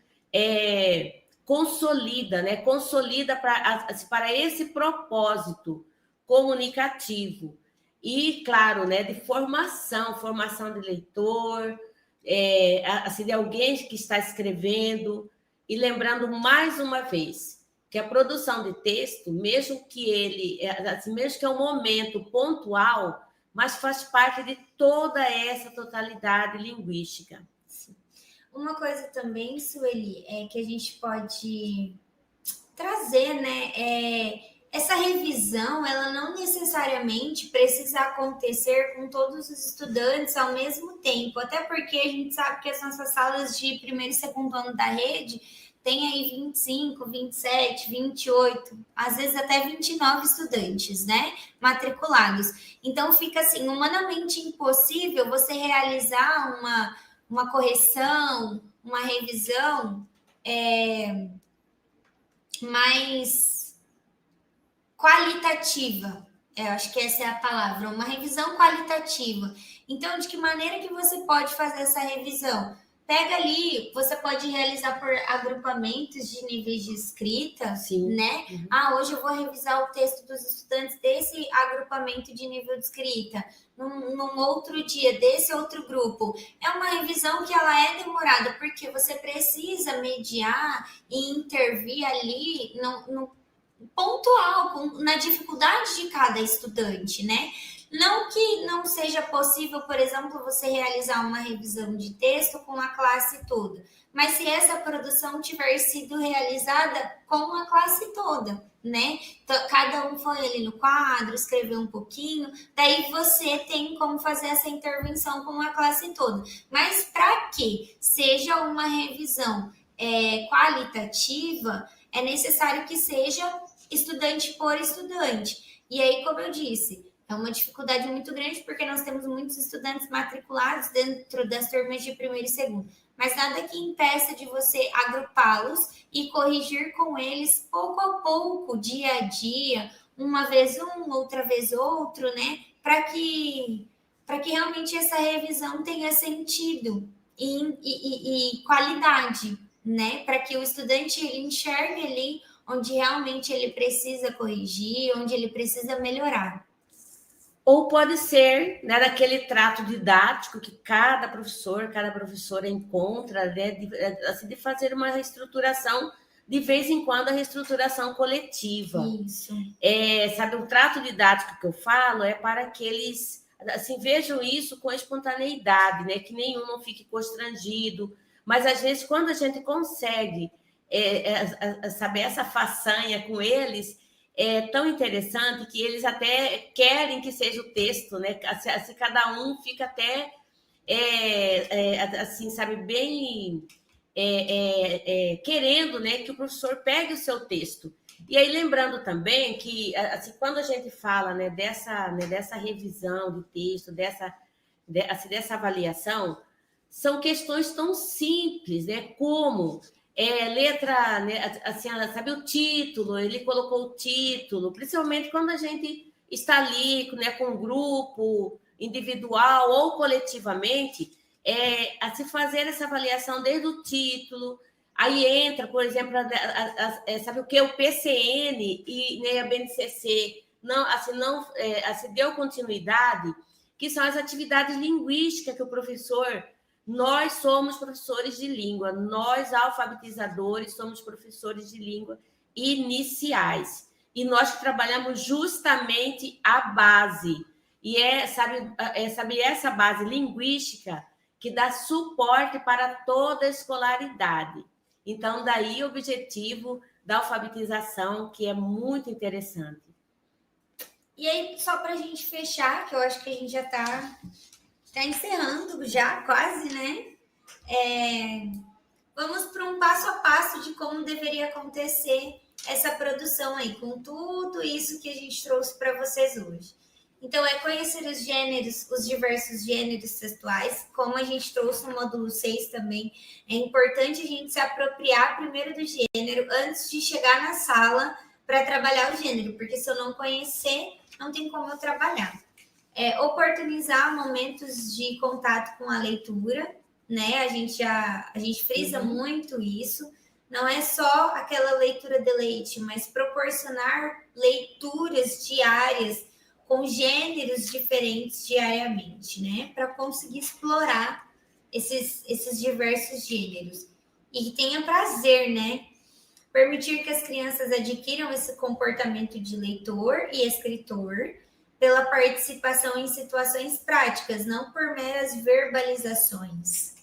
consolida, né? Consolida para esse propósito comunicativo. E, claro, né, de formação de leitor, assim, de alguém que está escrevendo, e lembrando mais uma vez que a produção de texto, mesmo que assim, mesmo que é um momento pontual, mas faz parte de toda essa totalidade linguística. Uma coisa também, Sueli, é que a gente pode trazer, né? Essa revisão, ela não necessariamente precisa acontecer com todos os estudantes ao mesmo tempo, até porque a gente sabe que as nossas salas de primeiro e segundo ano da rede tem aí 25, 27, 28, às vezes até 29 estudantes, né, matriculados. Então fica assim, humanamente impossível você realizar uma correção, uma revisão mais qualitativa. Eu acho que essa é a palavra, uma revisão qualitativa. Então, de que maneira que você pode fazer essa revisão? Pega ali, você pode realizar por agrupamentos de níveis de escrita, Sim. né? Ah, hoje eu vou revisar o texto dos estudantes desse agrupamento de nível de escrita, num outro dia, desse outro grupo. É uma revisão que ela é demorada, porque você precisa mediar e intervir ali no pontual, na dificuldade de cada estudante, né? Não que não seja possível, por exemplo, você realizar uma revisão de texto com a classe toda, mas se essa produção tiver sido realizada com a classe toda, né? Então, cada um foi ali no quadro, escreveu um pouquinho, daí você tem como fazer essa intervenção com a classe toda. Mas para que seja uma revisão qualitativa, é necessário que seja estudante por estudante. E aí, como eu disse, é uma dificuldade muito grande, porque nós temos muitos estudantes matriculados dentro das turmas de primeiro e segundo. Mas nada que impeça de você agrupá-los e corrigir com eles pouco a pouco, dia a dia, uma vez um, outra vez outro, né? Para que realmente essa revisão tenha sentido e qualidade, né? Para que o estudante ele enxergue ali onde realmente ele precisa corrigir, onde ele precisa melhorar. Ou pode ser, né, daquele trato didático que cada professora encontra, né, de fazer uma reestruturação, de vez em quando a reestruturação coletiva. Isso. Sabe, o trato didático que eu falo é para que eles assim, vejam isso com espontaneidade, né, que nenhum não fique constrangido, mas às vezes quando a gente consegue saber essa façanha com eles, é tão interessante que eles até querem que seja o texto, né? Assim, cada um fica até assim, sabe, bem querendo, né, que o professor pegue o seu texto. E aí lembrando também que assim, quando a gente fala, né, dessa revisão de texto, dessa avaliação, são questões tão simples, né, como letra, né, assim, sabe, o título, ele colocou o título, principalmente quando a gente está ali, né, com um grupo individual ou coletivamente, a se fazer essa avaliação desde o título, aí entra, por exemplo, sabe o que? O PCN e, né, a BNCC, assim, deu continuidade, que são as atividades linguísticas que o professor... Nós somos professores de língua, nós, alfabetizadores, somos professores de língua iniciais. E nós trabalhamos justamente a base. E sabe, essa base linguística que dá suporte para toda a escolaridade. Então, daí o objetivo da alfabetização, que é muito interessante. E aí, só para a gente fechar, que eu acho que a gente já está encerrando já, quase, né? Vamos para um passo a passo de como deveria acontecer essa produção aí, com tudo isso que a gente trouxe para vocês hoje. Então, conhecer os gêneros, os diversos gêneros textuais, como a gente trouxe no módulo 6 também. É importante a gente se apropriar primeiro do gênero antes de chegar na sala para trabalhar o gênero, porque se eu não conhecer, não tem como eu trabalhar. Oportunizar momentos de contato com a leitura, né? A gente frisa muito isso. Não é só aquela leitura de leite, mas proporcionar leituras diárias com gêneros diferentes diariamente, né? Para conseguir explorar esses diversos gêneros. E que tenha prazer, né? Permitir que as crianças adquiram esse comportamento de leitor e escritor pela participação em situações práticas, não por meras verbalizações.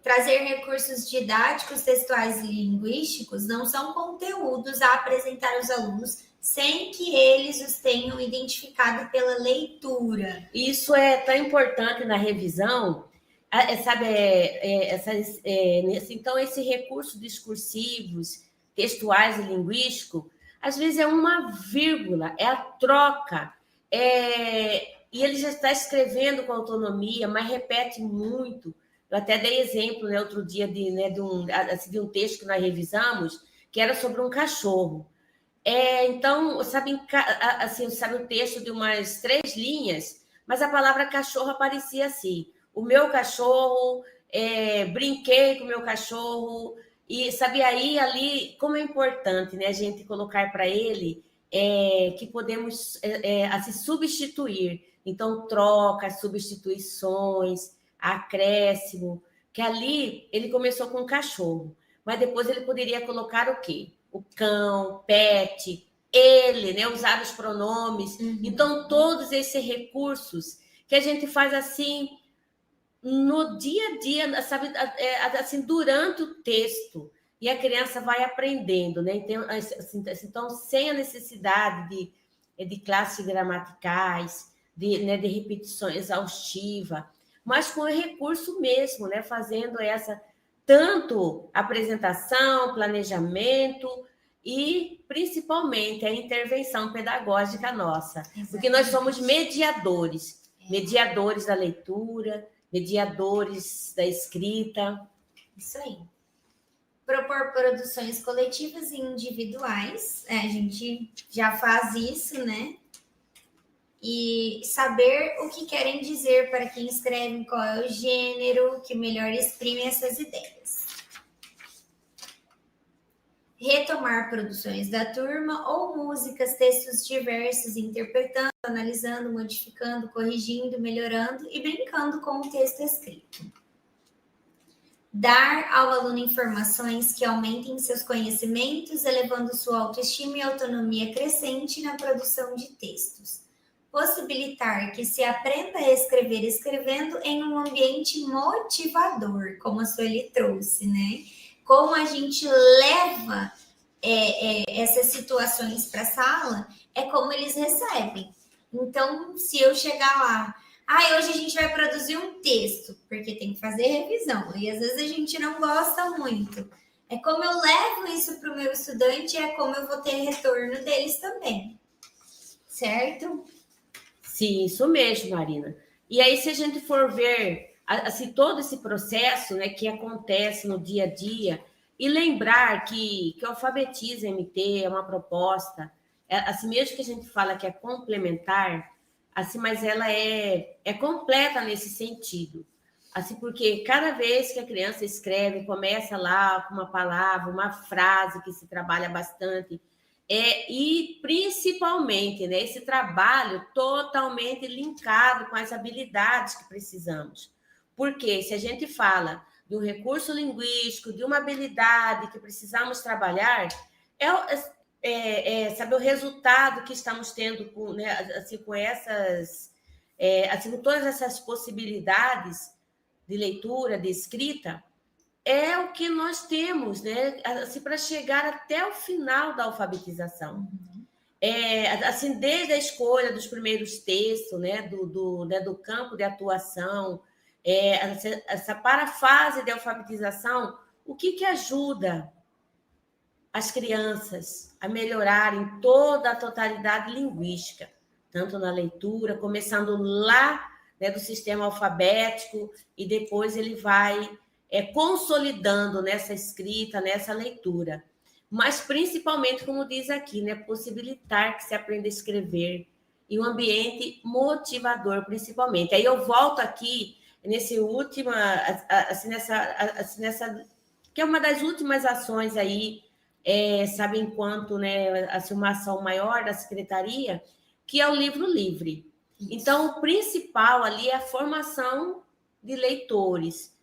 Trazer recursos didáticos, textuais e linguísticos não são conteúdos a apresentar aos alunos sem que eles os tenham identificado pela leitura. Isso é tão importante na revisão, sabe? Então, esse recurso discursivos, textuais e linguístico, às vezes é uma vírgula, é a troca, e ele já está escrevendo com autonomia, mas repete muito. Eu até dei exemplo, né, outro dia de um texto que nós revisamos, que era sobre um cachorro. Então, sabe o texto de umas 3 linhas, mas a palavra cachorro aparecia assim. O meu cachorro, brinquei com o meu cachorro, e sabe aí, ali, como é importante, né, a gente colocar para ele que podemos assim, substituir. Então, troca, substituições, acréscimo, que ali ele começou com o cachorro, mas depois ele poderia colocar o quê? O cão, pet, ele, né? Usar os pronomes. Então, todos esses recursos que a gente faz assim no dia a dia, sabe, assim, durante o texto, e a criança vai aprendendo, né? Então, sem a necessidade de classes gramaticais, de repetição exaustiva, mas com o recurso mesmo, né? Fazendo essa tanto apresentação, planejamento e principalmente a intervenção pedagógica nossa, exatamente. Porque nós somos mediadores da leitura, mediadores da escrita. Isso aí. Propor produções coletivas e individuais, a gente já faz isso, né? E saber o que querem dizer para quem escreve, qual é o gênero que melhor exprime essas ideias. Retomar produções da turma ou músicas, textos diversos, interpretando, analisando, modificando, corrigindo, melhorando e brincando com o texto escrito. Dar ao aluno informações que aumentem seus conhecimentos, elevando sua autoestima e autonomia crescente na produção de textos. Possibilitar que se aprenda a escrever escrevendo em um ambiente motivador, como a Sueli trouxe, né? Como a gente leva essas situações para a sala, é como eles recebem. Então, se eu chegar lá, hoje a gente vai produzir um texto, porque tem que fazer revisão, e às vezes a gente não gosta muito. É como eu levo isso para o meu estudante, é como eu vou ter retorno deles também. Certo? Sim, isso mesmo, Marina. E aí, se a gente for ver assim, todo esse processo, né, que acontece no dia a dia, e lembrar que o Alfabetiza MT é uma proposta, assim mesmo que a gente fala que é complementar, assim, mas ela é completa nesse sentido. Assim, porque cada vez que a criança escreve, começa lá com uma palavra, uma frase que se trabalha bastante, e principalmente, né, esse trabalho totalmente linkado com as habilidades que precisamos. Porque se a gente fala de um recurso linguístico, de uma habilidade que precisamos trabalhar, sabe, o resultado que estamos tendo com, né, assim, com essas, assim, com todas essas possibilidades de leitura, de escrita, é o que nós temos, né, assim, para chegar até o final da alfabetização. Assim, desde a escolha dos primeiros textos, né, do campo de atuação, para a fase de alfabetização, o que ajuda as crianças a melhorarem toda a totalidade linguística, tanto na leitura, começando lá, né, do sistema alfabético, e depois ele vai consolidando nessa escrita, nessa leitura. Mas, principalmente, como diz aqui, né, possibilitar que se aprenda a escrever em um ambiente motivador, principalmente. Aí eu volto aqui nesse último, nessa que é uma das últimas ações aí, sabe, enquanto, né, assim, uma ação maior da secretaria, que é o livro livre. Então, o principal ali é a formação de leitores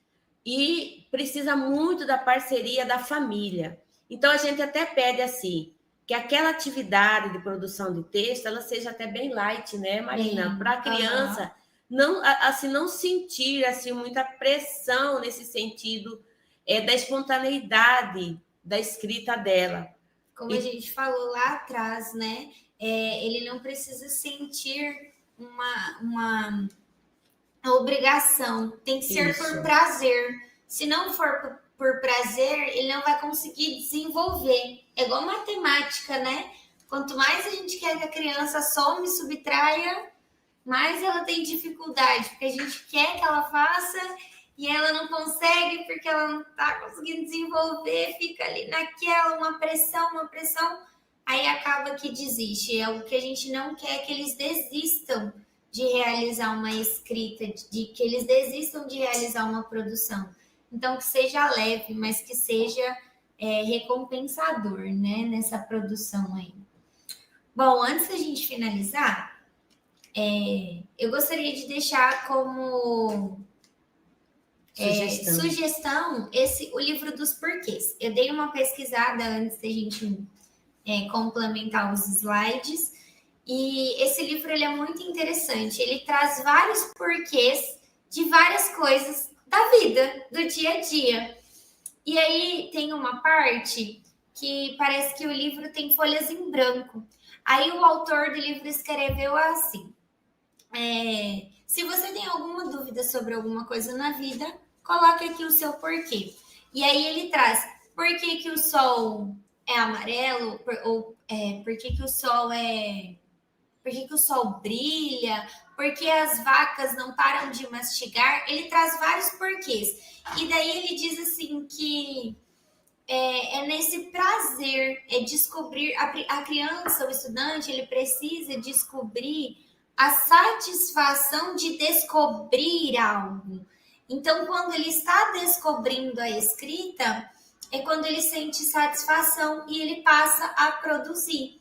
e precisa muito da parceria da família. Então, a gente até pede assim, que aquela atividade de produção de texto, ela seja até bem light, né, Marina? Para a criança não sentir assim, muita pressão nesse sentido da espontaneidade da escrita dela. Como a gente falou lá atrás, né? Ele não precisa sentir uma obrigação, tem que ser por prazer. Se não for por prazer, ele não vai conseguir desenvolver. É igual matemática, né? Quanto mais a gente quer que a criança some, subtraia, mais ela tem dificuldade, porque a gente quer que ela faça e ela não consegue porque ela não está conseguindo desenvolver, fica ali naquela, uma pressão, aí acaba que desiste. É o que a gente não quer, que eles desistam de realizar uma escrita, de que eles desistam de realizar uma produção. Então, que seja leve, mas que seja recompensador, né, nessa produção aí. Bom, antes da gente finalizar, eu gostaria de deixar como sugestão o livro dos porquês. Eu dei uma pesquisada antes da gente complementar os slides, e esse livro ele é muito interessante. Ele traz vários porquês de várias coisas da vida, do dia a dia. E aí tem uma parte que parece que o livro tem folhas em branco. Aí o autor do livro escreveu assim: se você tem alguma dúvida sobre alguma coisa na vida, coloque aqui o seu porquê. E aí ele traz por que o sol é amarelo, ou por que o sol por que o sol brilha, por que as vacas não param de mastigar. Ele traz vários porquês. E daí ele diz assim que nesse prazer, descobrir, a criança, o estudante, ele precisa descobrir a satisfação de descobrir algo. Então, quando ele está descobrindo a escrita, é quando ele sente satisfação e ele passa a produzir.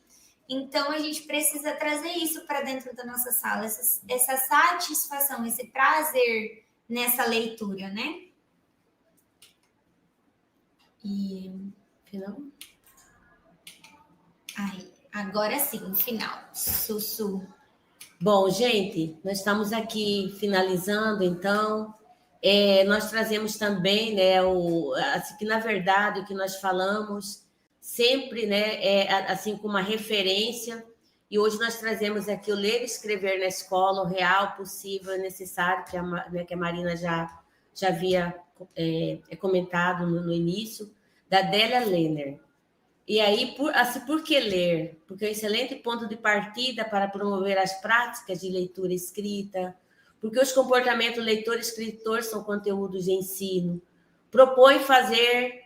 Então, a gente precisa trazer isso para dentro da nossa sala, essa satisfação, esse prazer nessa leitura, né? E final? Agora sim, final. Sussu. Bom, gente, nós estamos aqui finalizando, então. Nós trazemos também, né, assim, que na verdade o que nós falamos sempre, né, assim, com uma referência, e hoje nós trazemos aqui o Ler e Escrever na Escola, o real, possível, necessário, que a Marina já havia comentado no início, da Délia Lehner. E aí, por que ler? Porque é um excelente ponto de partida para promover as práticas de leitura e escrita, porque os comportamentos leitor-escritor são conteúdos de ensino, propõe fazer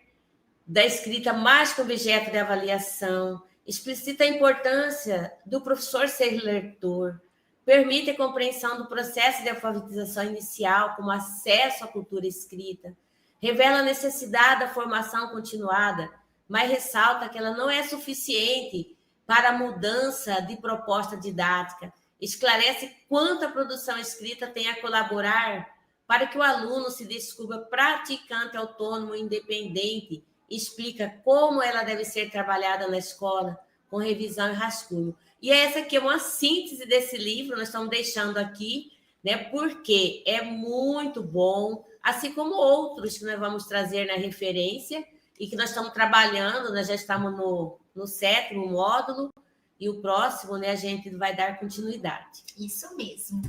da escrita mais que objeto de avaliação, explicita a importância do professor ser leitor, permite a compreensão do processo de alfabetização inicial como acesso à cultura escrita, revela a necessidade da formação continuada, mas ressalta que ela não é suficiente para a mudança de proposta didática, esclarece quanto a produção escrita tem a colaborar para que o aluno se descubra praticante autônomo e independente, explica como ela deve ser trabalhada na escola, com revisão e rascunho. E essa aqui é uma síntese desse livro, nós estamos deixando aqui, né, porque é muito bom, assim como outros que nós vamos trazer na referência, e que nós estamos trabalhando, nós já estamos no 7º módulo, e o próximo, né, a gente vai dar continuidade. Isso mesmo.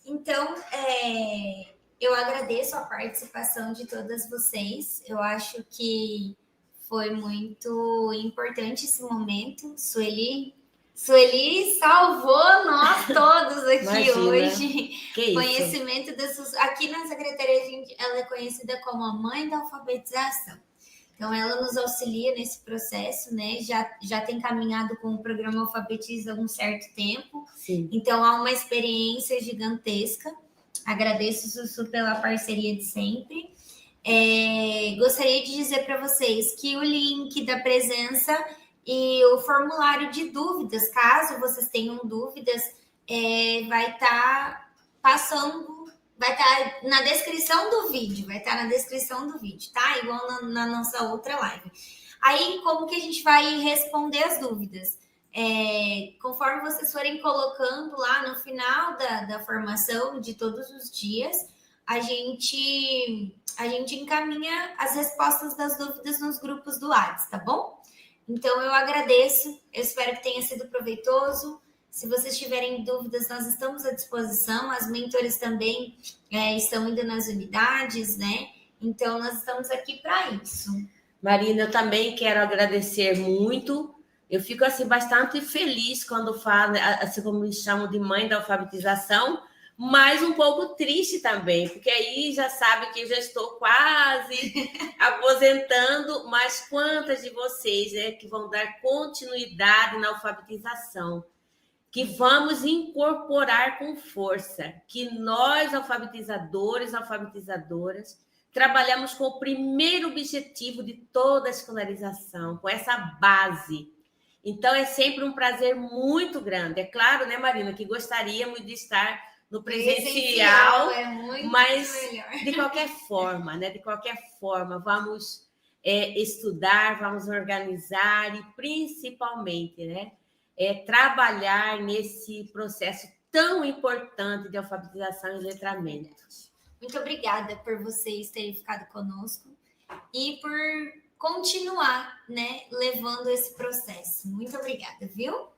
Então, eu agradeço a participação de todas vocês. Eu acho que foi muito importante esse momento. Sueli salvou nós todos aqui. Imagina. Hoje. Que conhecimento dessas. Aqui na secretaria, ela é conhecida como a mãe da alfabetização. Então, ela nos auxilia nesse processo, né? Já tem caminhado com o programa Alfabetiza há um certo tempo. Sim. Então, há uma experiência gigantesca. Agradeço, Sussu, pela parceria de sempre. Gostaria de dizer para vocês que o link da presença e o formulário de dúvidas, caso vocês tenham dúvidas, vai estar vai estar na descrição do vídeo, tá? Igual na nossa outra live. Aí, como que a gente vai responder as dúvidas? Conforme vocês forem colocando lá no final da formação de todos os dias, a gente encaminha as respostas das dúvidas nos grupos do WhatsApp, tá bom? Então, eu agradeço, eu espero que tenha sido proveitoso. Se vocês tiverem dúvidas, nós estamos à disposição. As mentores também estão indo nas unidades, né? Então, nós estamos aqui para isso. Marina, eu também quero agradecer muito. Eu fico assim bastante feliz quando falo, assim como me chamam de mãe da alfabetização, mas um pouco triste também, porque aí já sabe que eu já estou quase aposentando, mas quantas de vocês, né, que vão dar continuidade na alfabetização, que vamos incorporar com força, que nós, alfabetizadores, alfabetizadoras, trabalhamos com o primeiro objetivo de toda a escolarização, com essa base. Então, é sempre um prazer muito grande. É claro, né, Marina, que gostaríamos de estar no presencial, mas melhor. De qualquer forma, né? De qualquer forma, vamos estudar, vamos organizar e, principalmente, né, trabalhar nesse processo tão importante de alfabetização e letramento. Muito obrigada por vocês terem ficado conosco e por continuar, né, levando esse processo. Muito obrigada, viu?